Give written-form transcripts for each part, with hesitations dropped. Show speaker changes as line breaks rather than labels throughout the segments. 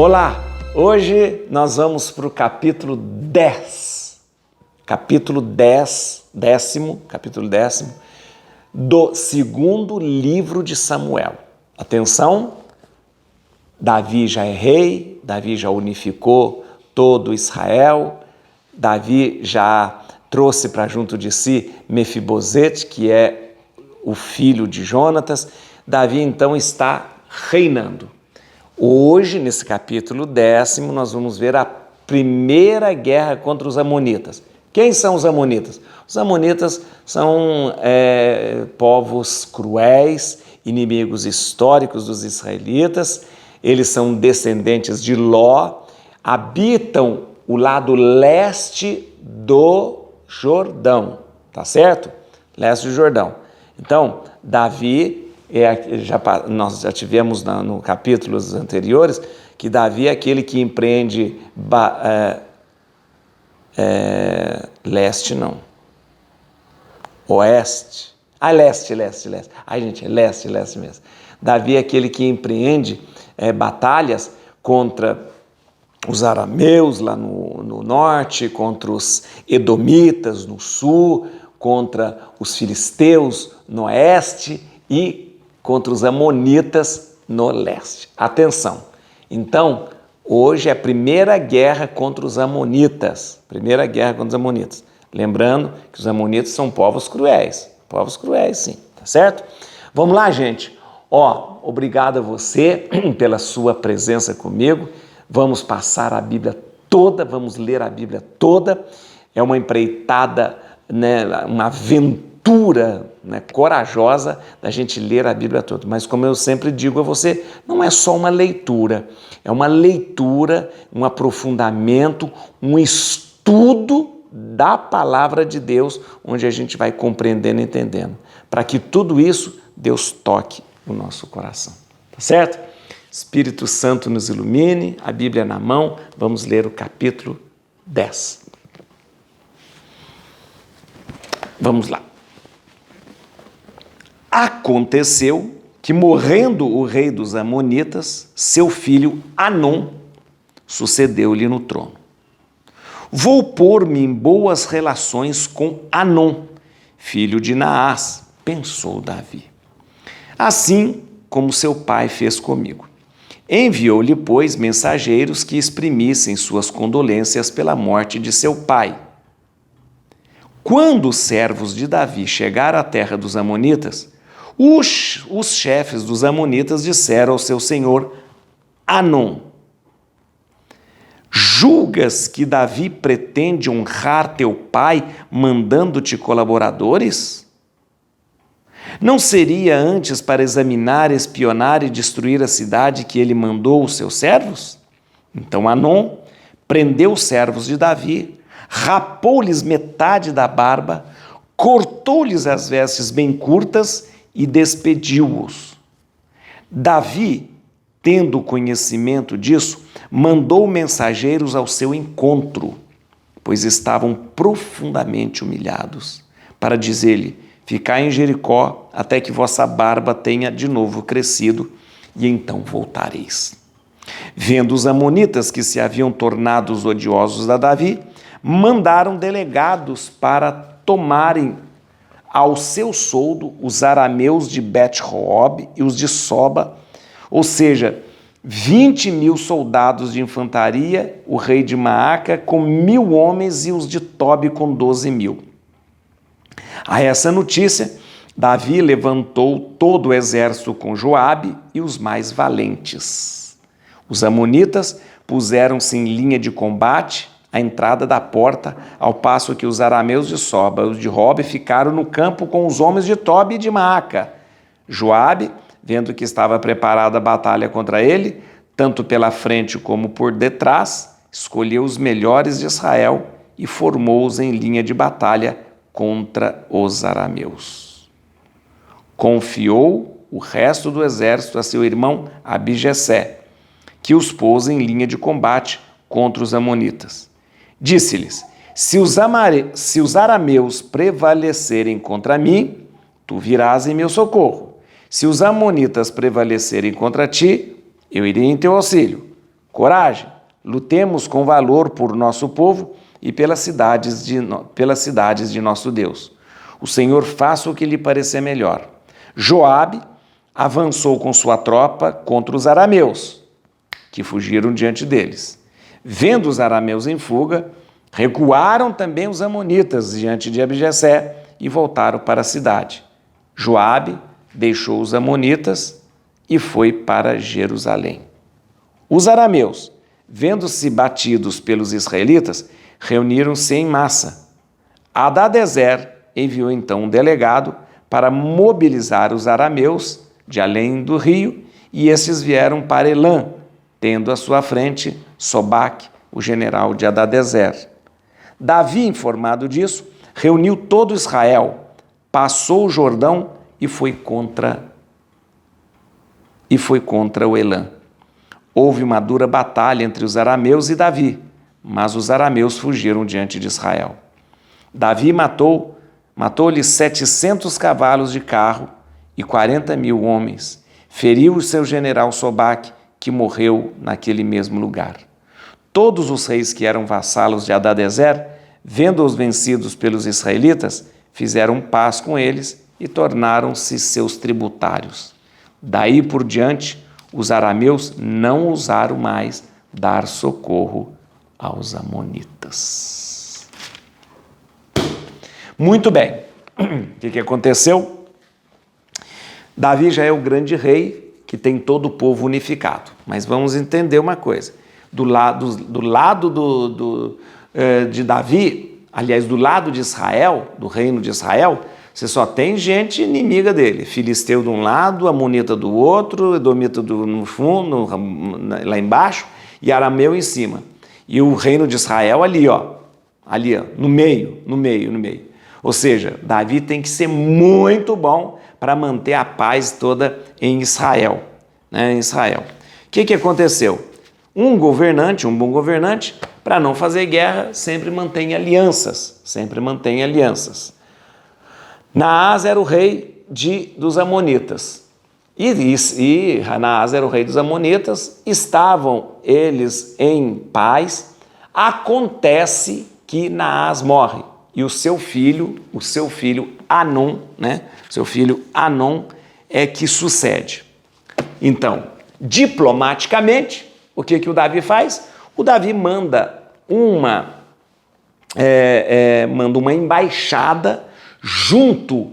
Olá, hoje nós vamos para o capítulo 10, capítulo 10 do segundo livro de Samuel. Atenção, Davi já é rei, Davi já unificou todo Israel, Davi já trouxe para junto de si Mefibosete, que é o filho de Jonatas. Davi então está reinando. Hoje, nesse capítulo 10, nós vamos ver a primeira guerra contra os amonitas. Quem são os amonitas? Os amonitas são povos cruéis, inimigos históricos dos israelitas. Eles são descendentes de Ló, habitam o lado leste do Jordão, tá certo? Leste do Jordão. Então, Davi... nós já tivemos no capítulos anteriores que Davi é aquele que empreende leste não, oeste, leste, ai gente, é leste mesmo. Davi é aquele que empreende batalhas contra os arameus lá no norte, contra os edomitas no sul, contra os filisteus no oeste e contra os amonitas no leste. Atenção! Então, hoje é a primeira guerra contra os amonitas. Lembrando que os amonitas são povos cruéis sim, tá certo? Vamos lá, gente? Obrigado a você pela sua presença comigo. Vamos passar a Bíblia toda, vamos ler a Bíblia toda. É uma empreitada, uma aventura, corajosa da gente ler a Bíblia toda. Mas como eu sempre digo a você, não é só uma leitura, é uma leitura, um aprofundamento, um estudo da palavra de Deus, onde a gente vai compreendendo e entendendo, para que tudo isso Deus toque o nosso coração, tá certo? Espírito Santo nos ilumine, a Bíblia na mão, vamos ler o capítulo 10. Vamos lá. Aconteceu que, morrendo o rei dos amonitas, seu filho Anom sucedeu-lhe no trono. Vou pôr-me em boas relações com Anom, filho de Naás, pensou Davi. Assim como seu pai fez comigo. Enviou-lhe, pois, mensageiros que exprimissem suas condolências pela morte de seu pai. Quando os servos de Davi chegaram à terra dos amonitas, os chefes dos amonitas disseram ao seu senhor Anom: julgas que Davi pretende honrar teu pai mandando-te colaboradores? Não seria antes para examinar, espionar e destruir a cidade que ele mandou os seus servos? Então Anom prendeu os servos de Davi, rapou-lhes metade da barba, cortou-lhes as vestes bem curtas e despediu-os. Davi, tendo conhecimento disso, mandou mensageiros ao seu encontro, pois estavam profundamente humilhados, para dizer-lhe: ficai em Jericó até que vossa barba tenha de novo crescido, e então voltareis. Vendo os amonitas que se haviam tornado os odiosos a Davi, mandaram delegados para tomarem ao seu soldo os arameus de Bet-Roob e os de Soba, ou seja, 20.000 soldados de infantaria, o rei de Maaca com 1.000 homens e os de Tobi com 12.000. A essa notícia, Davi levantou todo o exército com Joabe e os mais valentes. Os amonitas puseram-se em linha de combate à entrada da porta, ao passo que os arameus de Soba e os de Robe ficaram no campo com os homens de Tobi e de Maaca. Joabe, vendo que estava preparada a batalha contra ele, tanto pela frente como por detrás, escolheu os melhores de Israel e formou-os em linha de batalha contra os arameus. Confiou o resto do exército a seu irmão Abijessé, que os pôs em linha de combate contra os amonitas. Disse-lhes: se os arameus prevalecerem contra mim, tu virás em meu socorro. Se os amonitas prevalecerem contra ti, eu irei em teu auxílio. coragem, lutemos com valor por nosso povo e pelas cidades de nosso Deus. O Senhor faça o que lhe parecer melhor. Joabe avançou com sua tropa contra os arameus, que fugiram diante deles. Vendo os arameus em fuga, recuaram também os amonitas diante de Abjessé e voltaram para a cidade. Joabe deixou os amonitas e foi para Jerusalém. Os arameus, vendo-se batidos pelos israelitas, reuniram-se em massa. Hadadezer enviou então um delegado para mobilizar os arameus de além do rio, e esses vieram para Elã, tendo à sua frente Sobaque, o general de Hadadezer. Davi, informado disso, reuniu todo Israel, passou o Jordão e foi contra o Elã. Houve uma dura batalha entre os arameus e Davi, mas os arameus fugiram diante de Israel. Davi matou-lhe 700 cavalos de carro e 40.000 homens. Feriu o seu general Sobaque, que morreu naquele mesmo lugar. Todos os reis que eram vassalos de Hadadezer, vendo-os vencidos pelos israelitas, fizeram paz com eles e tornaram-se seus tributários. Daí por diante, os arameus não ousaram mais dar socorro aos amonitas. Muito bem, o que aconteceu? Davi já é o grande rei que tem todo o povo unificado, mas vamos entender uma coisa, do lado de Davi, aliás, do lado de Israel, do reino de Israel, você só tem gente inimiga dele, filisteu de um lado, amonita do outro, edomita no fundo, lá embaixo, e arameu em cima. E o reino de Israel ali, no meio. Ou seja, Davi tem que ser muito bom para manter a paz toda em Israel. O que aconteceu? Um bom governante, para não fazer guerra, sempre mantém alianças. Naás era o rei dos amonitas. E Naás era o rei dos amonitas, estavam eles em paz. Acontece que Naás morre e o seu filho Anom, é que sucede. Então, diplomaticamente, o que o Davi faz? O Davi manda uma embaixada junto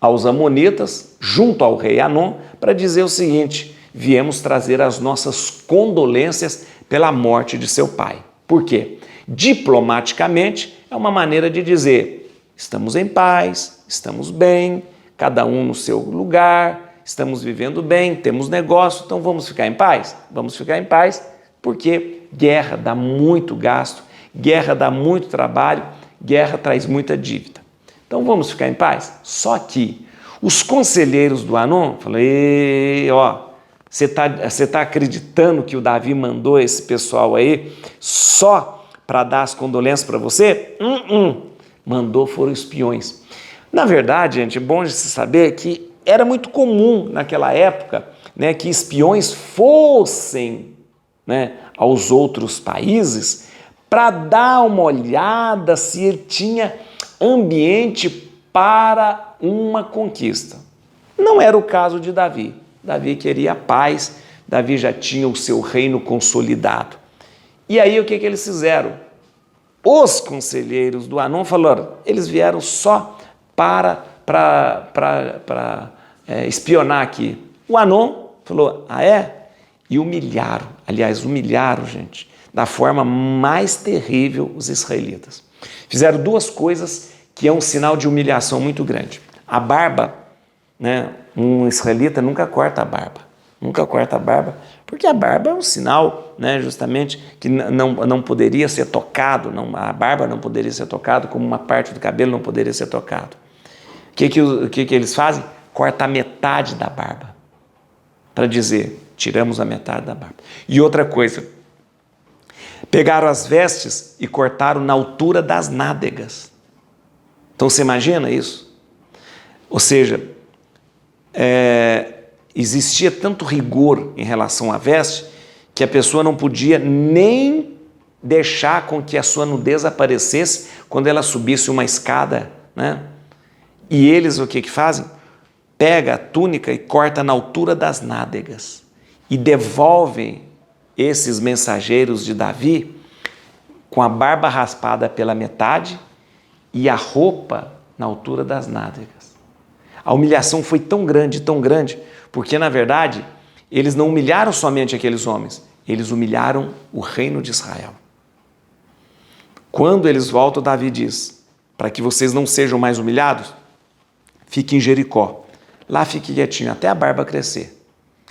aos amonitas, junto ao rei Anom, para dizer o seguinte: viemos trazer as nossas condolências pela morte de seu pai. Por quê? Diplomaticamente é uma maneira de dizer: estamos em paz, estamos bem, cada um no seu lugar, estamos vivendo bem, temos negócio, então vamos ficar em paz? Vamos ficar em paz, porque guerra dá muito gasto, guerra dá muito trabalho, guerra traz muita dívida. Então vamos ficar em paz? Só que os conselheiros do Anom falaram: você tá acreditando que o Davi mandou esse pessoal aí só para dar as condolências para você? Mandou, foram espiões. Na verdade, gente, é bom de se saber que era muito comum naquela época, que espiões fossem, aos outros países para dar uma olhada se ele tinha ambiente para uma conquista. Não era o caso de Davi. Davi queria paz, Davi já tinha o seu reino consolidado. E aí o que eles fizeram? Os conselheiros do Anom falaram, eles vieram só para espionar aqui. O Anom falou: ah, é? E humilharam, gente, da forma mais terrível os israelitas. Fizeram duas coisas que é um sinal de humilhação muito grande. A barba, um israelita nunca corta a barba, porque a barba é um sinal, justamente, que não poderia ser tocado, a barba não poderia ser tocada, como uma parte do cabelo não poderia ser tocado. O que eles fazem? Corta a metade da barba, para dizer, tiramos a metade da barba. E outra coisa, pegaram as vestes e cortaram na altura das nádegas. Então você imagina isso? Ou seja, existia tanto rigor em relação à veste que a pessoa não podia nem deixar com que a sua nudez aparecesse quando ela subisse uma escada, né? E eles o que fazem? Pega a túnica e corta na altura das nádegas e devolvem esses mensageiros de Davi com a barba raspada pela metade e a roupa na altura das nádegas. A humilhação foi tão grande, porque na verdade eles não humilharam somente aqueles homens, eles humilharam o reino de Israel. Quando eles voltam, Davi diz, para que vocês não sejam mais humilhados, fique em Jericó. Lá fique quietinho, até a barba crescer.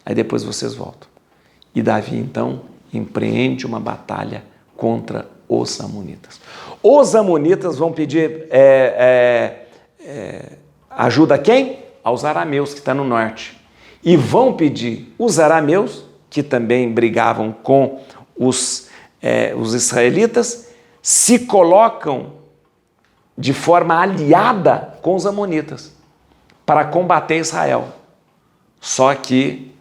Aí depois vocês voltam. E Davi, então, empreende uma batalha contra os amonitas. Os amonitas vão pedir ajuda a quem? Aos arameus, que está no norte. E vão pedir os arameus, que também brigavam com os israelitas, se colocam de forma aliada com os amonitas para combater Israel. Só que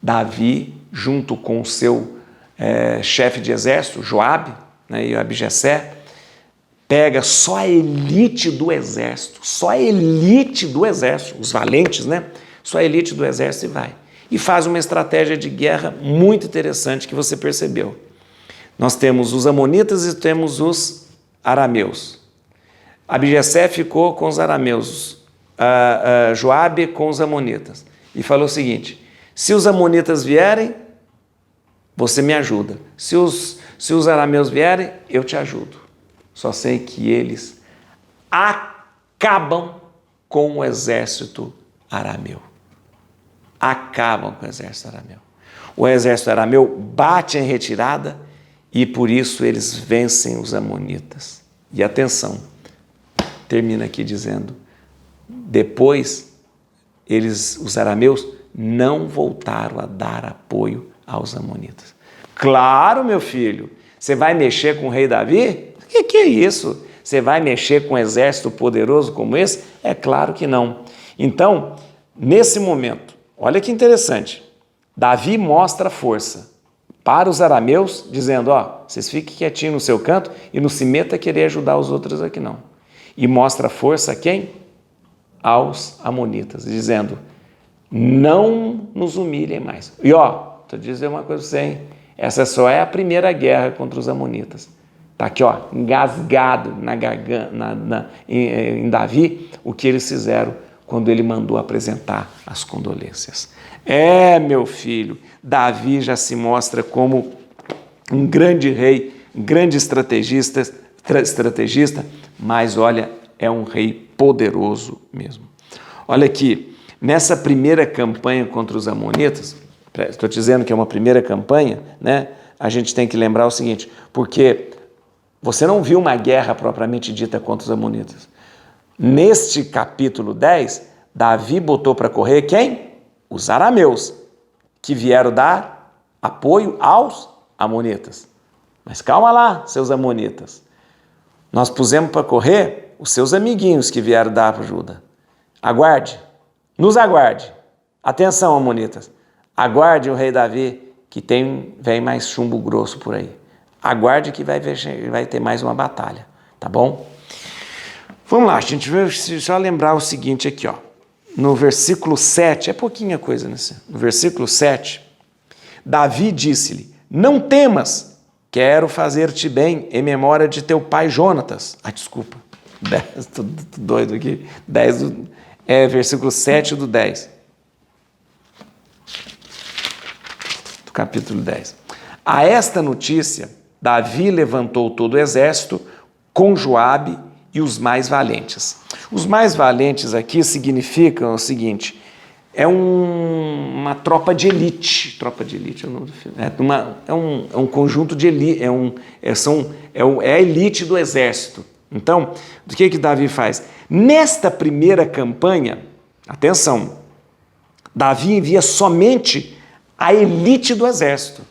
Davi, junto com o seu chefe de exército, Joabe, né, e Abijessé, pega só a elite do exército, os valentes, né? Só a elite do exército e vai. E faz uma estratégia de guerra muito interessante que você percebeu. Nós temos os amonitas e temos os arameus. Abijessé ficou com os arameus, Joabe com os amonitas. E falou o seguinte: se os amonitas vierem, você me ajuda. Se os arameus vierem, eu te ajudo. Só sei que eles acabam com o exército arameu. Acabam com o exército arameu. O exército arameu bate em retirada e por isso eles vencem os amonitas. E atenção, termina aqui dizendo, depois os arameus não voltaram a dar apoio aos amonitas. Claro, meu filho, você vai mexer com o rei Davi? O que é isso? Você vai mexer com um exército poderoso como esse? É claro que não. Então, nesse momento, olha que interessante, Davi mostra força para os arameus, dizendo, vocês fiquem quietinhos no seu canto e não se meta a querer ajudar os outros aqui não. E mostra força a quem? Aos amonitas, dizendo, não nos humilhem mais. E estou dizendo uma coisa para você, hein? Essa só é a primeira guerra contra os amonitas. Está aqui, engasgado na garganta, em Davi, o que eles fizeram quando ele mandou apresentar as condolências. Meu filho, Davi já se mostra como um grande rei, um grande estrategista, mas olha, é um rei poderoso mesmo. Olha aqui, nessa primeira campanha contra os amonitas, estou dizendo que é uma primeira campanha, né? A gente tem que lembrar o seguinte, porque você não viu uma guerra propriamente dita contra os amonitas. Neste capítulo 10, Davi botou para correr quem? Os arameus, que vieram dar apoio aos amonitas. Mas calma lá, seus amonitas. Nós pusemos para correr os seus amiguinhos que vieram dar ajuda. Aguarde, nos aguarde. Atenção, amonitas. Aguarde o rei Davi, que vem mais chumbo grosso por aí. Aguarde que vai ter mais uma batalha, tá bom? Vamos lá, a gente vai só lembrar o seguinte aqui, no versículo 7, é pouquinha coisa, né? No versículo 7, Davi disse-lhe, não temas, quero fazer-te bem em memória de teu pai Jonatas. Desculpa, 10, tô doido aqui, 10, versículo 7 do 10. Do capítulo 10. A esta notícia, Davi levantou todo o exército com Joabe e os mais valentes. Os mais valentes aqui significam o seguinte, é uma tropa de elite. Tropa de elite é o nome do filme. É um conjunto de elite, é a elite do exército. Então, o que Davi faz? Nesta primeira campanha, atenção, Davi envia somente a elite do exército,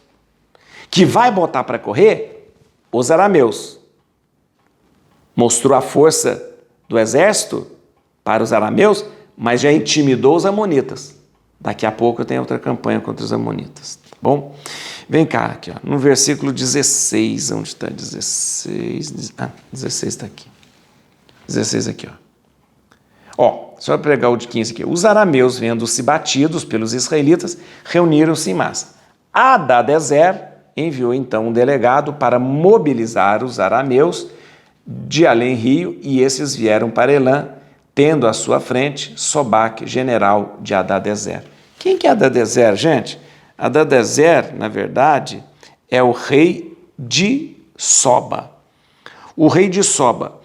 que vai botar para correr os arameus. Mostrou a força do exército para os arameus, mas já intimidou os amonitas. Daqui a pouco tem outra campanha contra os amonitas. Bom, vem cá, aqui, ó, no versículo 16, onde está 16? 16 está aqui. 16 aqui, ó. Ó, só para pegar o de 15 aqui. Os arameus, vendo-se batidos pelos israelitas, reuniram-se em massa. Hadadezer enviou então um delegado para mobilizar os arameus de além-rio, e esses vieram para Elã, tendo à sua frente Sobaque, general de Hadadezer. Quem que é Hadadezer, gente? Hadadezer, na verdade, é o rei de Soba. O rei de Soba.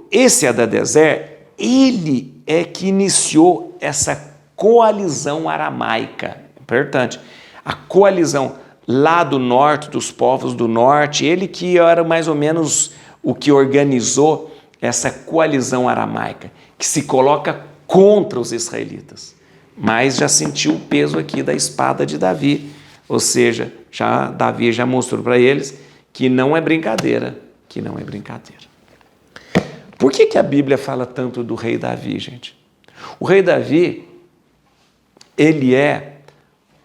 Esse Hadadezer, ele é que iniciou essa coalizão aramaica. Importante. A coalizão lá do norte, dos povos do norte, ele que era mais ou menos o que organizou essa coalizão aramaica, que se coloca contra os israelitas. Mas já sentiu o peso aqui da espada de Davi, ou seja, Davi já mostrou para eles que não é brincadeira, Por que a Bíblia fala tanto do rei Davi, gente? O rei Davi, ele é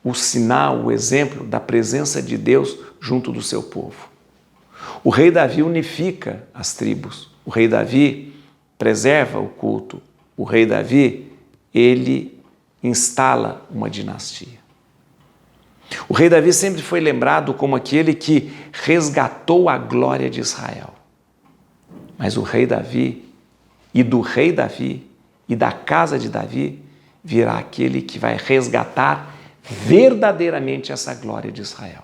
o sinal, o exemplo da presença de Deus junto do seu povo. O rei Davi unifica as tribos. O rei Davi preserva o culto. O rei Davi, ele instala uma dinastia. O rei Davi sempre foi lembrado como aquele que resgatou a glória de Israel. Mas o rei Davi, e do rei Davi, e da casa de Davi, virá aquele que vai resgatar verdadeiramente essa glória de Israel.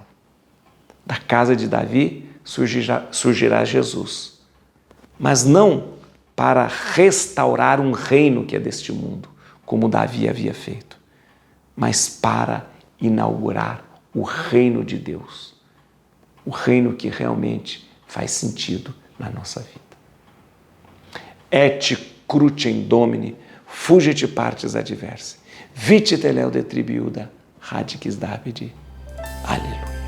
Da casa de Davi surgirá Jesus, mas não para restaurar um reino que é deste mundo, como Davi havia feito, mas para inaugurar o reino de Deus, o reino que realmente faz sentido na nossa vida. Et crucem Domini, fugit partes adversae, vite teleo de tribiuda, radix Davidi. Aleluia.